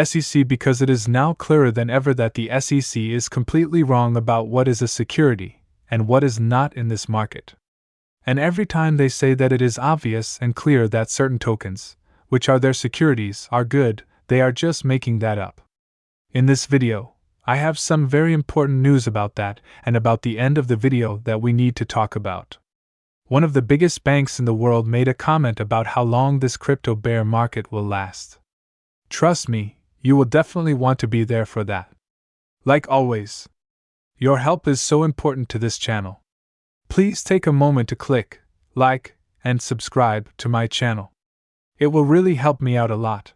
SEC because it is now clearer than ever that the SEC is completely wrong about what is a security and what is not in this market. And every time they say that it is obvious and clear that certain tokens, which are their securities, are good, they are just making that up. In this video, I have some very important news about that and about the end of the video that we need to talk about. One of the biggest banks in the world made a comment about how long this crypto bear market will last. Trust me, you will definitely want to be there for that. Like always, your help is so important to this channel. Please take a moment to click, like, and subscribe to my channel. It will really help me out a lot.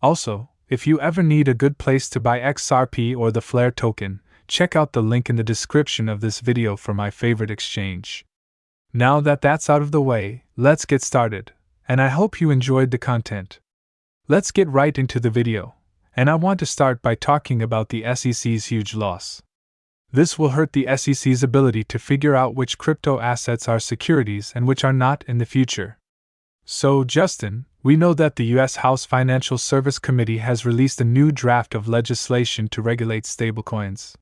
Also, if you ever need a good place to buy XRP or the Flare token, check out the link in the description of this video for my favorite exchange. Now that that's out of the way, let's get started, and I hope you enjoyed the content. Let's get right into the video, and I want to start by talking about the SEC's huge loss. This will hurt the SEC's ability to figure out which crypto assets are securities and which are not in the future. So, Justin, we know that the U.S. House Financial Service Committee has released a new draft of legislation to regulate stablecoins.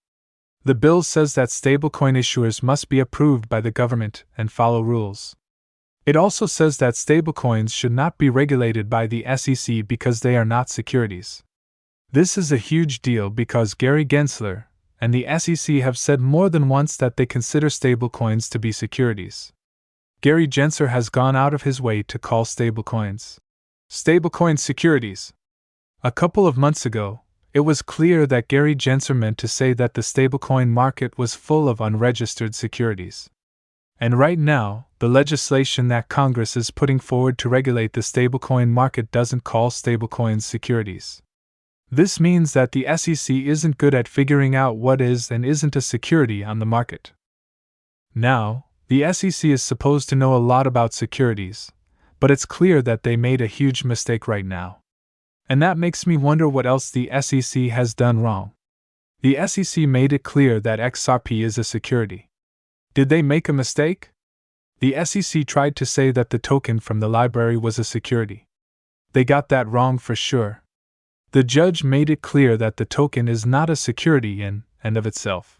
The bill says that stablecoin issuers must be approved by the government and follow rules. It also says that stablecoins should not be regulated by the SEC because they are not securities. This is a huge deal because Gary Gensler and the SEC have said more than once that they consider stablecoins to be securities. Gary Gensler has gone out of his way to call stablecoin securities. A couple of months ago, it was clear that Gary Gensler meant to say that the stablecoin market was full of unregistered securities. And right now, the legislation that Congress is putting forward to regulate the stablecoin market doesn't call stablecoins securities. This means that the SEC isn't good at figuring out what is and isn't a security on the market. Now, the SEC is supposed to know a lot about securities, but it's clear that they made a huge mistake right now. And that makes me wonder what else the SEC has done wrong. The SEC made it clear that XRP is a security. Did they make a mistake? The SEC tried to say that the token from the library was a security. They got that wrong for sure. The judge made it clear that the token is not a security in and of itself.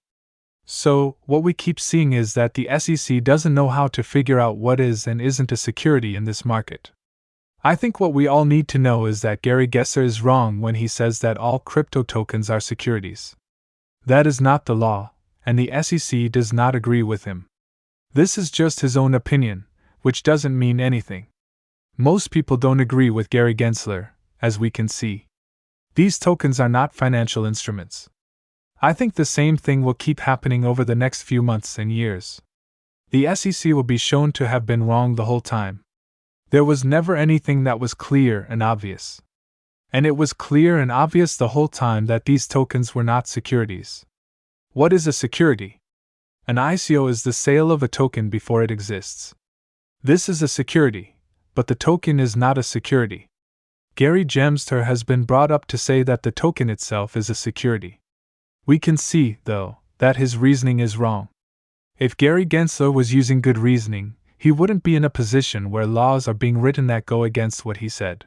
So, what we keep seeing is that the SEC doesn't know how to figure out what is and isn't a security in this market. I think what we all need to know is that Gary Gensler is wrong when he says that all crypto tokens are securities. That is not the law, and the SEC does not agree with him. This is just his own opinion, which doesn't mean anything. Most people don't agree with Gary Gensler, as we can see. These tokens are not financial instruments. I think the same thing will keep happening over the next few months and years. The SEC will be shown to have been wrong the whole time. There was never anything that was clear and obvious. And it was clear and obvious the whole time that these tokens were not securities. What is a security? An ICO is the sale of a token before it exists. This is a security, but the token is not a security. Gary Gensler has been brought up to say that the token itself is a security. We can see, though, that his reasoning is wrong. If Gary Gensler was using good reasoning, he wouldn't be in a position where laws are being written that go against what he said.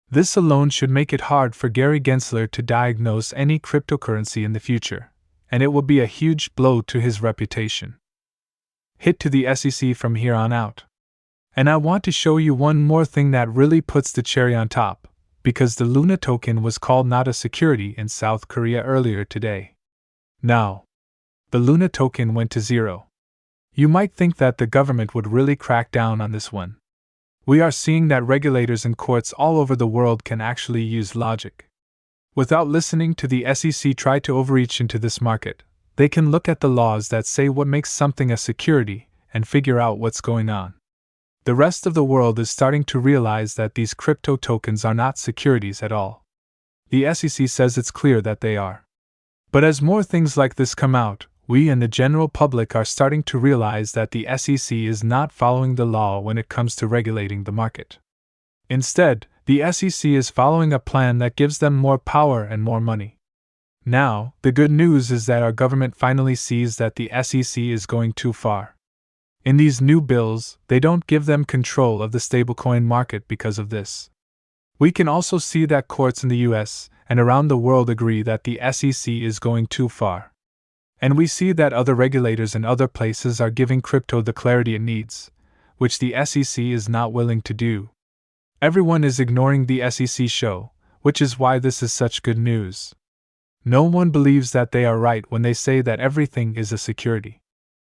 This alone should make it hard for Gary Gensler to diagnose any cryptocurrency in the future, and it will be a huge blow to his reputation. Hit to the SEC from here on out. And I want to show you one more thing that really puts the cherry on top, because the Luna token was called not a security in South Korea earlier today. Now, the Luna token went to zero. You might think that the government would really crack down on this one. We are seeing that regulators and courts all over the world can actually use logic. Without listening to the SEC try to overreach into this market, they can look at the laws that say what makes something a security and figure out what's going on. The rest of the world is starting to realize that these crypto tokens are not securities at all. The SEC says it's clear that they are. But as more things like this come out, we and the general public are starting to realize that the SEC is not following the law when it comes to regulating the market. Instead, the SEC is following a plan that gives them more power and more money. Now, the good news is that our government finally sees that the SEC is going too far. In these new bills, they don't give them control of the stablecoin market because of this. We can also see that courts in the US and around the world agree that the SEC is going too far. And we see that other regulators in other places are giving crypto the clarity it needs, which the SEC is not willing to do. Everyone is ignoring the SEC show, which is why this is such good news. No one believes that they are right when they say that everything is a security.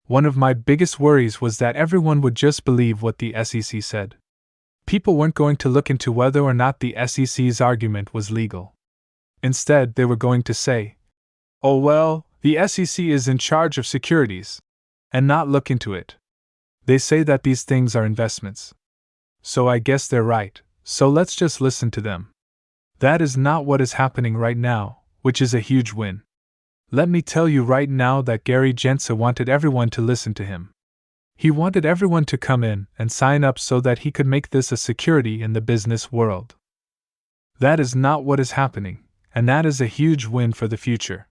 One of my biggest worries was that everyone would just believe what the SEC said. People weren't going to look into whether or not the SEC's argument was legal. Instead, they were going to say, "Oh well, the SEC is in charge of securities," and not look into it. They say that these things are investments. So I guess they're right, so let's just listen to them. That is not what is happening right now, which is a huge win. Let me tell you right now that Gary Gensler wanted everyone to listen to him. He wanted everyone to come in and sign up so that he could make this a security in the business world. That is not what is happening, and that is a huge win for the future.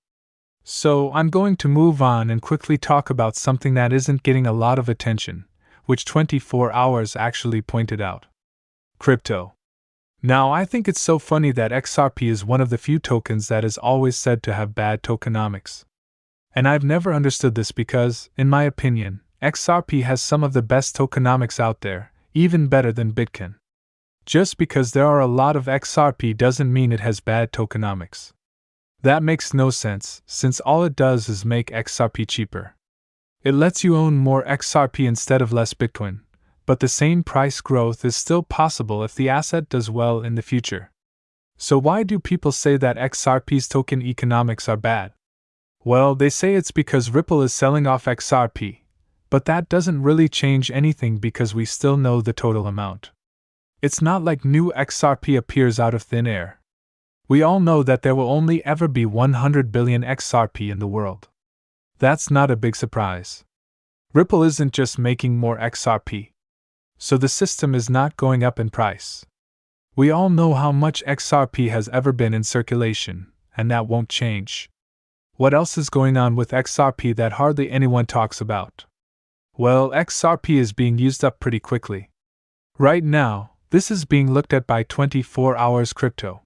So I'm going to move on and quickly talk about something that isn't getting a lot of attention, which 24 Hours actually pointed out. Crypto. Now, I think it's so funny that XRP is one of the few tokens that is always said to have bad tokenomics. And I've never understood this because, in my opinion, XRP has some of the best tokenomics out there, even better than Bitcoin. Just because there are a lot of XRP doesn't mean it has bad tokenomics. That makes no sense, since all it does is make XRP cheaper. It lets you own more XRP instead of less Bitcoin, but the same price growth is still possible if the asset does well in the future. So why do people say that XRP's token economics are bad? Well, they say it's because Ripple is selling off XRP, but that doesn't really change anything because we still know the total amount. It's not like new XRP appears out of thin air. We all know that there will only ever be 100 billion XRP in the world. That's not a big surprise. Ripple isn't just making more XRP. So the system is not going up in price. We all know how much XRP has ever been in circulation, and that won't change. What else is going on with XRP that hardly anyone talks about? Well, XRP is being used up pretty quickly. Right now, this is being looked at by 24 Hours Crypto.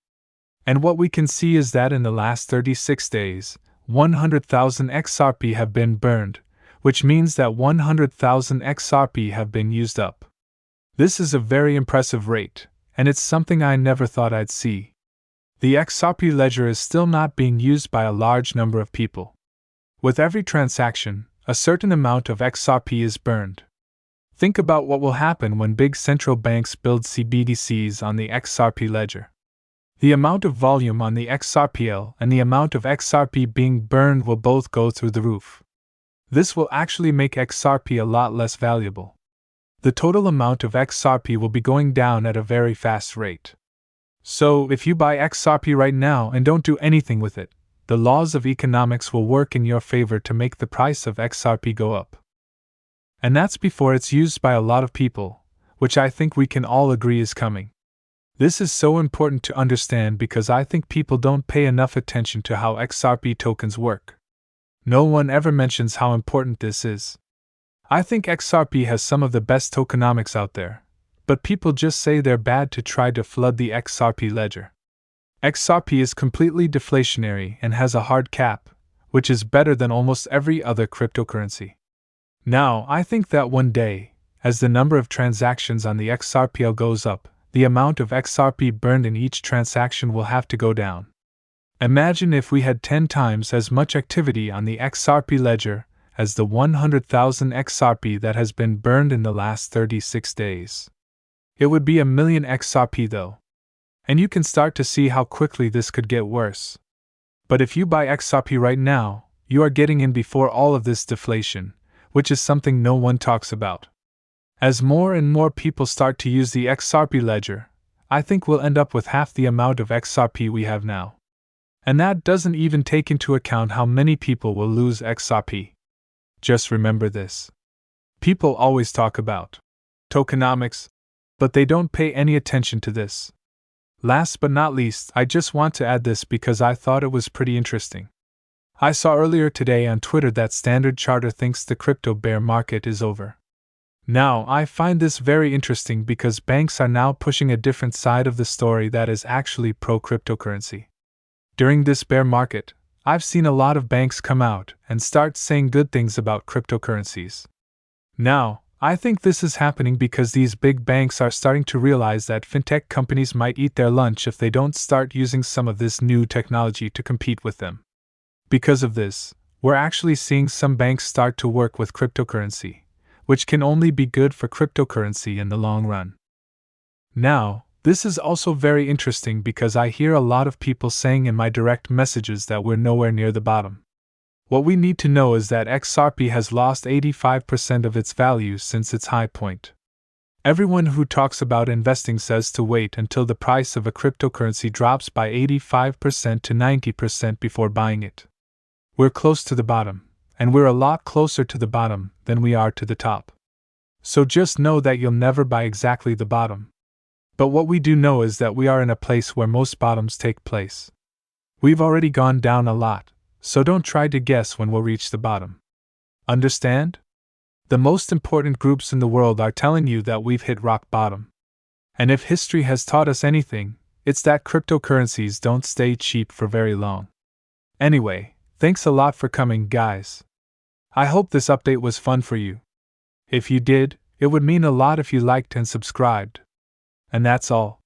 And what we can see is that in the last 36 days, 100,000 XRP have been burned, which means that 100,000 XRP have been used up. This is a very impressive rate, and it's something I never thought I'd see. The XRP ledger is still not being used by a large number of people. With every transaction, a certain amount of XRP is burned. Think about what will happen when big central banks build CBDCs on the XRP ledger. The amount of volume on the XRPL and the amount of XRP being burned will both go through the roof. This will actually make XRP a lot less valuable. The total amount of XRP will be going down at a very fast rate. So, if you buy XRP right now and don't do anything with it, the laws of economics will work in your favor to make the price of XRP go up. And that's before it's used by a lot of people, which I think we can all agree is coming. This is so important to understand because I think people don't pay enough attention to how XRP tokens work. No one ever mentions how important this is. I think XRP has some of the best tokenomics out there, but people just say they're bad to try to flood the XRP ledger. XRP is completely deflationary and has a hard cap, which is better than almost every other cryptocurrency. Now, I think that one day, as the number of transactions on the XRPL goes up, the amount of XRP burned in each transaction will have to go down. Imagine if we had 10 times as much activity on the XRP ledger as the 100,000 XRP that has been burned in the last 36 days. It would be 1 million XRP though. And you can start to see how quickly this could get worse. But if you buy XRP right now, you are getting in before all of this deflation, which is something no one talks about. As more and more people start to use the XRP ledger, I think we'll end up with half the amount of XRP we have now. And that doesn't even take into account how many people will lose XRP. Just remember this. People always talk about tokenomics, but they don't pay any attention to this. Last but not least, I just want to add this because I thought it was pretty interesting. I saw earlier today on Twitter that Standard Chartered thinks the crypto bear market is over. Now, I find this very interesting because banks are now pushing a different side of the story that is actually pro-cryptocurrency. During this bear market, I've seen a lot of banks come out and start saying good things about cryptocurrencies. Now, I think this is happening because these big banks are starting to realize that fintech companies might eat their lunch if they don't start using some of this new technology to compete with them. Because of this, we're actually seeing some banks start to work with cryptocurrency, which can only be good for cryptocurrency in the long run. Now, this is also very interesting because I hear a lot of people saying in my direct messages that we're nowhere near the bottom. What we need to know is that XRP has lost 85% of its value since its high point. Everyone who talks about investing says to wait until the price of a cryptocurrency drops by 85% to 90% before buying it. We're close to the bottom, and we're a lot closer to the bottom than we are to the top. So just know that you'll never buy exactly the bottom. But what we do know is that we are in a place where most bottoms take place. We've already gone down a lot, so don't try to guess when we'll reach the bottom. Understand? The most important groups in the world are telling you that we've hit rock bottom. And if history has taught us anything, it's that cryptocurrencies don't stay cheap for very long. Anyway, thanks a lot for coming, guys. I hope this update was fun for you. If you did, it would mean a lot if you liked and subscribed. And that's all.